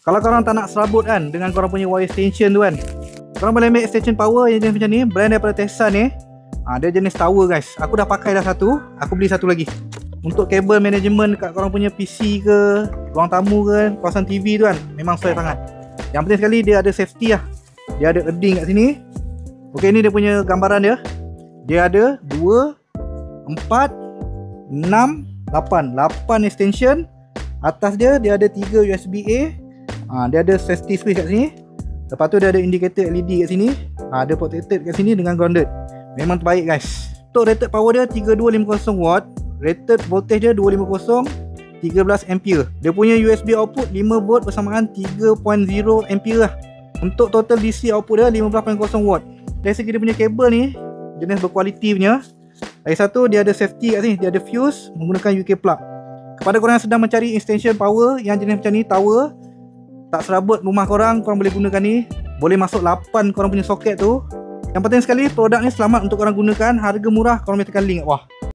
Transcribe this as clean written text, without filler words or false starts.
Kalau korang tak nak serabut kan dengan korang punya wire extension tu kan, korang boleh ambil extension power yang jenis macam ni, brand daripada Tessan ni. Dia jenis tower guys. Aku dah pakai dah satu, aku beli satu lagi. Untuk kabel management kat korang punya PC ke, ruang tamu ke, kawasan TV tu kan, memang sesuai sangat. Yang penting sekali dia ada safety lah. Dia ada earding kat sini. Okey, ni dia punya gambaran dia. Dia ada 2, 4, 6, 8 extension. Atas dia ada 3 USB-A. Dia ada safety switch kat sini. Lepas tu dia ada indicator LED kat sini. Ada protected kat sini dengan grounded. Memang terbaik guys. Untuk rated power dia 3250 watt. Rated voltage dia 250 13 ampere. Dia punya USB output 5 volt bersamaan 3.0 ampere lah. Untuk total DC output dia 15.0 watt. Dari segi dia punya kabel ni, jenis berkualiti punya. Lagi satu, dia ada safety kat sini. Dia ada fuse menggunakan UK plug. Kepada korang yang sedang mencari extension power yang jenis macam ni, tower, tak serabut rumah korang, korang boleh gunakan ni. Boleh masuk 8 korang punya soket tu. Yang penting sekali, produk ni selamat untuk korang gunakan. Harga murah, korang boleh tekan link kat bawah.